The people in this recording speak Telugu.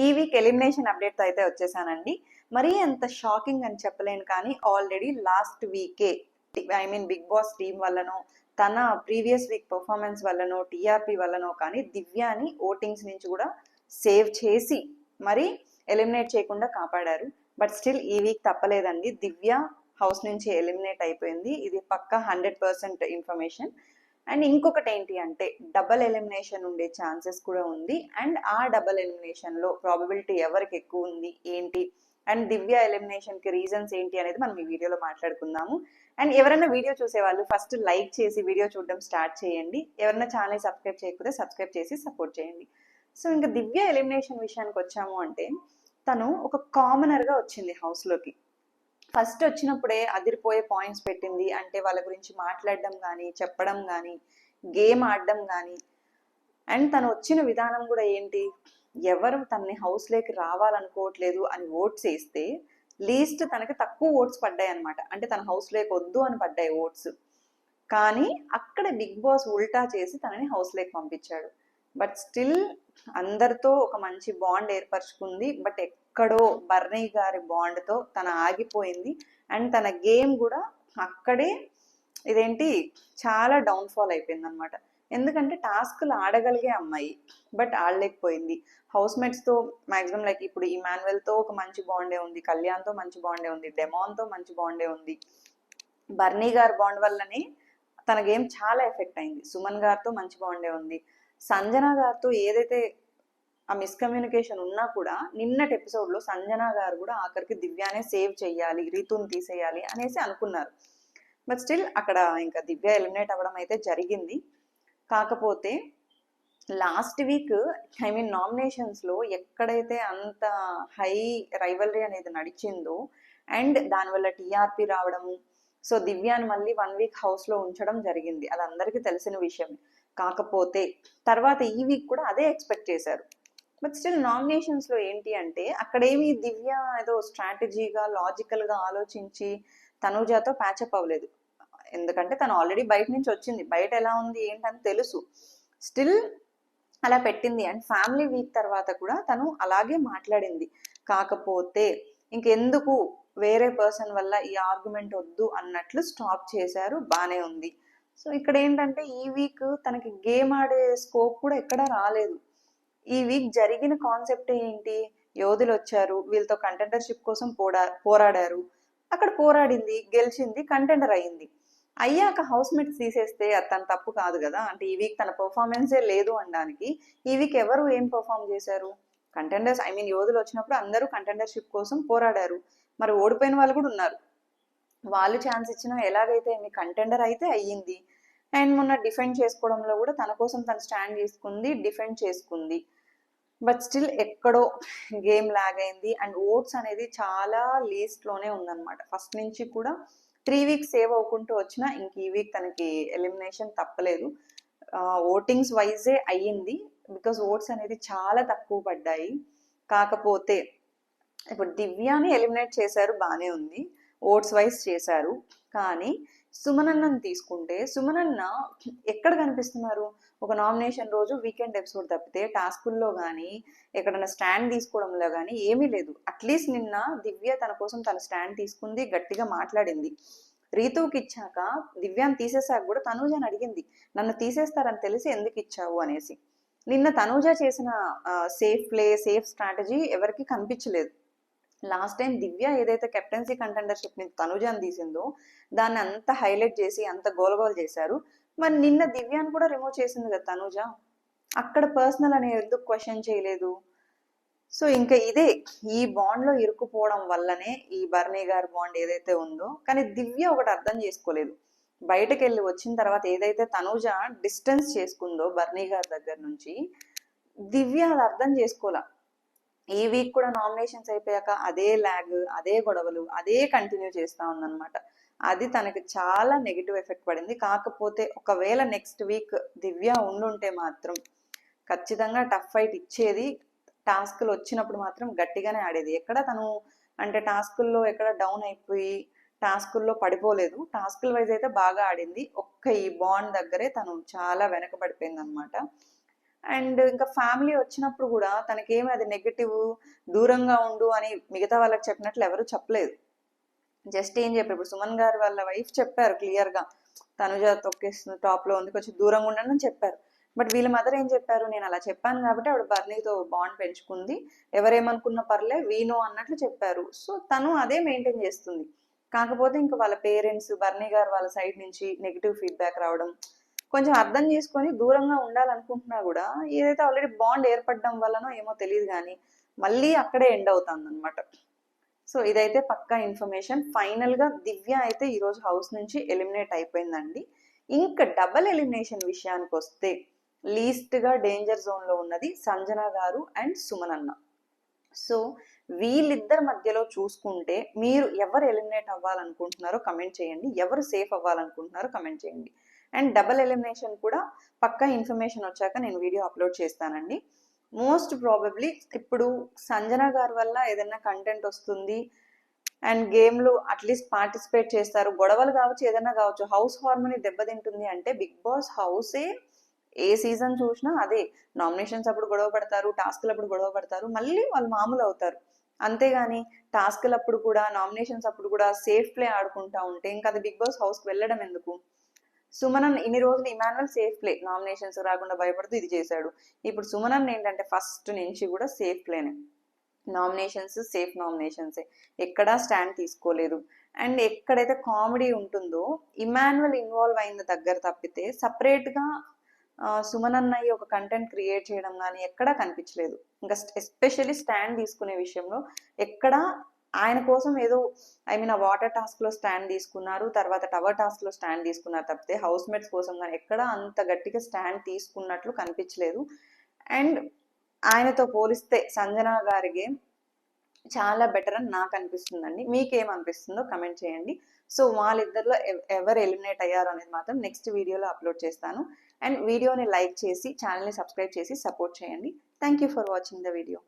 ఈ వీక్ ఎలిమినేషన్ అప్డేట్తో అయితే వచ్చేసానండి. మరీ అంత షాకింగ్ అని చెప్పలేను, కానీ ఆల్రెడీ లాస్ట్ వీకే బిగ్ బాస్ టీమ్ వల్లనో, తన ప్రీవియస్ వీక్ పర్ఫార్మెన్స్ వల్లనో, టీఆర్పీ వల్లనో కానీ దివ్యాని ఓటింగ్స్ నుంచి కూడా సేవ్ చేసి మరి ఎలిమినేట్ చేయకుండా కాపాడారు. బట్ స్టిల్ ఈ వీక్ తప్పలేదండి, దివ్య హౌస్ నుంచి ఎలిమినేట్ అయిపోయింది. ఇది పక్కా 100% ఇన్ఫర్మేషన్. అండ్ ఇంకొకటి ఏంటి అంటే డబల్ ఎలిమినేషన్ ఉండే ఛాన్సెస్ కూడా ఉంది. అండ్ ఆ డబల్ ఎలిమినేషన్లో ప్రాబబిలిటీ ఎవరికి ఎక్కువ ఉంది ఏంటి, అండ్ దివ్య ఎలిమినేషన్కి రీజన్స్ ఏంటి అనేది మనం ఈ వీడియోలో మాట్లాడుకుందాము. అండ్ ఎవరైనా వీడియో చూసే వాళ్ళు ఫస్ట్ లైక్ చేసి వీడియో చూడడం స్టార్ట్ చేయండి. ఎవరైనా ఛానల్ సబ్స్క్రైబ్ చేయకపోతే సబ్స్క్రైబ్ చేసి సపోర్ట్ చేయండి. సో ఇంకా దివ్య ఎలిమినేషన్ విషయానికి వచ్చాము అంటే తను ఒక కామనర్గా వచ్చింది హౌస్లోకి. ఫస్ట్ వచ్చినప్పుడే అదిరిపోయే పాయింట్స్ పెట్టింది. అంటే వాళ్ళ గురించి మాట్లాడడం కానీ, చెప్పడం కానీ, గేమ్ ఆడడం కానీ. అండ్ తను వచ్చిన విధానం కూడా ఏంటి, ఎవరు తనని హౌస్లోకి రావాలనుకోవట్లేదు అని ఓట్స్ వేస్తే లీస్ట్ తనకి తక్కువ ఓట్స్ పడ్డాయి అనమాట. అంటే తన హౌస్లోకి వద్దు అని పడ్డాయి ఓట్స్. కానీ అక్కడ బిగ్ బాస్ ఉల్టా చేసి తనని హౌస్లోకి పంపించాడు. బట్ స్టిల్ అందరితో ఒక మంచి బాండ్ ఏర్పరచుకుంది. బట్ ఎక్కడో బర్నీ గారి బాండ్తో తన ఆగిపోయింది. అండ్ తన గేమ్ కూడా అక్కడే ఇదేంటి చాలా డౌన్ఫాల్ అయిపోయింది అనమాట. ఎందుకంటే టాస్క్లు ఆడగలిగే అమ్మాయి, బట్ ఆడలేకపోయింది. హౌస్ మేట్స్తో మ్యాక్సిమం లైక్ ఇప్పుడు ఇమాన్యుయల్తో ఒక మంచి బాండే ఉంది, కళ్యాణ్తో మంచి బాండే ఉంది, డెమాన్తో మంచి బాండే ఉంది. బర్నీ గారి బాండ్ వల్లనే తన గేమ్ చాలా ఎఫెక్ట్ అయింది. సుమన్ గారితో మంచి బాండే ఉంది. సంజన గారితో ఏదైతే ఆ మిస్కమ్యూనికేషన్ ఉన్నా కూడా నిన్నటి ఎపిసోడ్లో సంజన గారు కూడా ఆఖరికి దివ్యానే సేవ్ చెయ్యాలి, రీతుని తీసేయాలి అనేసి అనుకున్నారు. బట్ స్టిల్ అక్కడ ఇంకా దివ్య ఎలిమినేట్ అవ్వడం అయితే జరిగింది. కాకపోతే లాస్ట్ వీక్ నామినేషన్స్లో ఎక్కడైతే అంత హై రైవలరీ అనేది నడిచిందో అండ్ దానివల్ల టీఆర్పీ రావడము, సో దివ్యాని మళ్ళీ 1 వీక్ హౌస్లో ఉంచడం జరిగింది. అది అందరికీ తెలిసిన విషయం. కాకపోతే తర్వాత ఈ వీక్ కూడా అదే ఎక్స్పెక్ట్ చేశారు. బట్ స్టిల్ నామినేషన్స్లో ఏంటి అంటే అక్కడేమి దివ్య ఏదో స్ట్రాటజీగా లాజికల్గా ఆలోచించి తనూజాతో ప్యాచప్ అవ్వలేదు. ఎందుకంటే తను ఆల్రెడీ బయట నుంచి వచ్చింది, బయట ఎలా ఉంది ఏంటని తెలుసు. స్టిల్ అలా పెట్టింది. అండ్ ఫ్యామిలీ వీక్ తర్వాత కూడా తను అలాగే మాట్లాడింది. కాకపోతే ఇంకెందుకు వేరే పర్సన్ వల్ల ఈ ఆర్గ్యుమెంట్ వద్దు అన్నట్లు స్టాప్ చేశారు, బాగానే ఉంది. సో ఇక్కడ ఏంటంటే ఈ వీక్ తనకి గేమ్ ఆడే స్కోప్ కూడా ఎక్కడా రాలేదు. ఈ వీక్ జరిగిన కాన్సెప్ట్ ఏంటి, యోధులు వచ్చారు, వీళ్ళతో కంటెండర్షిప్ కోసం పోరాడారు. అక్కడ పోరాడింది, గెలిచింది, కంటెండర్ అయ్యింది. అయ్యాక హౌస్ మేట్స్ తీసేస్తే తన తప్పు కాదు కదా. అంటే ఈ వీక్ తన పర్ఫార్మెన్సే లేదు అనడానికి ఈ వీక్ ఎవరు ఏం పర్ఫామ్ చేశారు? కంటెండర్స్ యోధులు వచ్చినప్పుడు అందరూ కంటెండర్షిప్ కోసం పోరాడారు. మరి ఓడిపోయిన వాళ్ళు కూడా ఉన్నారు. వాళ్ళు ఛాన్స్ ఇచ్చినా ఎలాగైతే మీ కంటెండర్ అయితే అయ్యింది. అండ్ మొన్న డిఫెండ్ చేసుకోవడంలో కూడా తన కోసం తను స్టాండ్ చేసుకుంది, డిఫెండ్ చేసుకుంది. బట్ స్టిల్ ఎక్కడో గేమ్ లాగ్ అయింది. అండ్ ఓట్స్ అనేది చాలా లీస్ట్లోనే ఉందన్నమాట. ఫస్ట్ నుంచి కూడా 3 వీక్స్ సేవ్ అవ్వకుంటూ వచ్చినా ఇంక ఈ వీక్ తనకి ఎలిమినేషన్ తప్పలేదు. ఓటింగ్స్ వైజే అయ్యింది, బికాస్ ఓట్స్ అనేది చాలా తక్కువ పడ్డాయి. కాకపోతే ఇప్పుడు దివ్యాని ఎలిమినేట్ చేశారు, బాగానే ఉంది, ఓట్స్ వైజ్ చేశారు. కానీ సుమనన్నని తీసుకుంటే సుమనన్న ఎక్కడ కనిపిస్తున్నారు? ఒక నామినేషన్ రోజు వీకెండ్ ఎపిసోడ్ తప్పితే టాస్కుల్లో కానీ ఎక్కడైనా స్టాండ్ తీసుకోవడంలో కానీ ఏమీ లేదు. అట్లీస్ట్ నిన్న దివ్య తన కోసం తన స్టాండ్ తీసుకుంది, గట్టిగా మాట్లాడింది. రీతుకి ఇచ్చాక దివ్యాన్ని తీసేసాక కూడా తనూజని అడిగింది, నన్ను తీసేస్తారని తెలిసి ఎందుకు ఇచ్చావు అనేసి. నిన్న తనూజ చేసిన సేఫ్ ప్లే, సేఫ్ స్ట్రాటజీ ఎవరికి కనిపించలేదు. లాస్ట్ టైం దివ్య ఏదైతే కెప్టెన్సీ కంటెండర్షిప్ ని తనూజాని తీసిందో దాన్ని అంత హైలైట్ చేసి అంత గోలగోలు చేశారు. మరి నిన్న దివ్యాన్ని కూడా రిమూవ్ చేసింది కదా తనూజ. అక్కడ పర్సనల్ అనేది ఎందుకు క్వశ్చన్ చేయలేదు? సో ఇంకా ఇదే ఈ బాండ్లో ఇరుక్కుపోవడం వల్లనే ఈ బర్నీ గారి బాండ్ ఏదైతే ఉందో. కానీ దివ్య ఒకటి అర్థం చేసుకోలేదు. బయటకు వెళ్ళి వచ్చిన తర్వాత ఏదైతే తనూజ డిస్టెన్స్ చేసుకుందో బర్నీ గారి దగ్గర నుంచి, దివ్య అది అర్థం చేసుకోలే. ఈ వీక్ కూడా నామినేషన్స్ అయిపోయాక అదే ల్యాగ్, అదే గొడవలు, అదే కంటిన్యూ చేస్తూ ఉందన్నమాట. అది తనకి చాలా నెగిటివ్ ఎఫెక్ట్ పడింది. కాకపోతే ఒకవేళ నెక్స్ట్ వీక్ దివ్య ఉండుంటే మాత్రం ఖచ్చితంగా టఫ్ ఫైట్ ఇచ్చేది. టాస్క్లు వచ్చినప్పుడు మాత్రం గట్టిగానే ఆడేది. ఎక్కడ తను అంటే టాస్కుల్లో ఎక్కడ డౌన్ అయిపోయి టాస్కుల్లో పడిపోలేదు. టాస్కుల వైజ్ అయితే బాగా ఆడింది. ఒక్క ఈ బాండ్ దగ్గరే తను చాలా వెనకబడిపోయింది అనమాట. అండ్ ఇంకా ఫ్యామిలీ వచ్చినప్పుడు కూడా తనకేమి అది నెగటివ్, దూరంగా ఉండు అని మిగతా వాళ్ళకి చెప్పినట్లు ఎవరు చెప్పలేదు. జస్ట్ ఏం చెప్పారు, ఇప్పుడు సుమన్ గారు వాళ్ళ వైఫ్ చెప్పారు క్లియర్గా, తనుజ తొక్కేస్తుంది టాప్లో ఉంది, కొంచెం దూరంగా ఉండండి అని చెప్పారు. బట్ వీళ్ళ మదర్ ఏం చెప్పారు, నేను అలా చెప్పాను కాబట్టి ఆవిడ బర్నీతో బాండ్ పెంచుకుంది, ఎవరేమనుకున్న పర్లే వీనో అన్నట్లు చెప్పారు. సో తను అదే మెయింటైన్ చేస్తుంది. కాకపోతే ఇంకా వాళ్ళ పేరెంట్స్, బర్నీ గారు వాళ్ళ సైడ్ నుంచి నెగిటివ్ ఫీడ్బ్యాక్ రావడం, కొంచెం అర్థం చేసుకొని దూరంగా ఉండాలనుకుంటున్నా కూడా ఏదైతే ఆల్రెడీ బాండ్ ఏర్పడడం వల్లనో ఏమో తెలియదు కానీ మళ్ళీ అక్కడే ఎండ్ అవుతుంది అనమాట. సో ఇదైతే పక్కా ఇన్ఫర్మేషన్. ఫైనల్గా దివ్య అయితే ఈరోజు హౌస్ నుంచి ఎలిమినేట్ అయిపోయిందండి. ఇంకా డబల్ ఎలిమినేషన్ విషయానికి వస్తే లీస్ట్గా డేంజర్ జోన్లో ఉన్నది సంజన గారు అండ్ సుమన్ అన్న. సో వీళ్ళిద్దరి మధ్యలో చూసుకుంటే మీరు ఎవరు ఎలిమినేట్ అవ్వాలనుకుంటున్నారో కమెంట్ చేయండి, ఎవరు సేఫ్ అవ్వాలనుకుంటున్నారో కమెంట్ చేయండి. అండ్ డబల్ ఎలిమినేషన్ కూడా పక్కా ఇన్ఫర్మేషన్ వచ్చాక నేను వీడియో అప్లోడ్ చేస్తానండి. మోస్ట్ ప్రాబబ్లీ ఇప్పుడు సంజన గారి వల్ల ఏదైనా కంటెంట్ వస్తుంది అండ్ గేమ్లో అట్లీస్ట్ పార్టిసిపేట్ చేస్తారు, గొడవలు కావచ్చు ఏదైనా కావచ్చు, హౌస్ హార్మోని దెబ్బతింటుంది అంటే బిగ్ బాస్ హౌసే ఏ సీజన్ చూసినా అదే, నామినేషన్స్ అప్పుడు గొడవ పడతారు, టాస్క్లు అప్పుడు గొడవ పడతారు, మళ్ళీ వాళ్ళు మామూలు అవుతారు. అంతేగాని టాస్క్లు అప్పుడు కూడా, నామినేషన్స్ అప్పుడు కూడా సేఫ్ ప్లే ఆడుకుంటా ఉంటే ఇంకా అది బిగ్ బాస్ హౌస్కి వెళ్ళడం ఎందుకు? సుమనన్ ఇన్ని రోజులు ఇమాన్యుల్ సేఫ్ ప్లే, నామినేషన్స్ రాకుండా భయపడుతూ ఇది చేశాడు. ఇప్పుడు సుమనన్ ఏంటంటే ఫస్ట్ నుంచి కూడా సేఫ్ ప్లేనే, నామినేషన్స్ సేఫ్ నామినేషన్సే, ఎక్కడా స్టాండ్ తీసుకోలేదు. అండ్ ఎక్కడైతే కామెడీ ఉంటుందో ఇమాన్యుల్ ఇన్వాల్వ్ అయిన దగ్గర తప్పితే సపరేట్గా సుమనన్నయ్య ఒక కంటెంట్ క్రియేట్ చేయడం కానీ ఎక్కడా కనిపించలేదు. ఇంకా ఎస్పెషల్లీ స్టాండ్ తీసుకునే విషయంలో ఎక్కడా ఆయన కోసం ఏదో ఆ వాటర్ టాస్క్లో స్టాండ్ తీసుకున్నారు, తర్వాత టవర్ టాస్క్లో స్టాండ్ తీసుకున్నారు తప్పితే హౌస్ మేట్స్ కోసం కానీ ఎక్కడా అంత గట్టిగా స్టాండ్ తీసుకున్నట్లు కనిపించలేదు. అండ్ ఆయనతో పోలిస్తే సంజన గారి గేమ్ చాలా బెటర్ అని నాకు అనిపిస్తుందండి. మీకేమనిపిస్తుందో కమెంట్ చేయండి. సో వాళ్ళిద్దరిలో ఎవరు ఎలిమినేట్ అయ్యారు అనేది మాత్రం నెక్స్ట్ వీడియోలో అప్లోడ్ చేస్తాను. అండ్ వీడియోని లైక్ చేసి ఛానల్ని సబ్స్క్రైబ్ చేసి సపోర్ట్ చేయండి. Thank you for watching the video.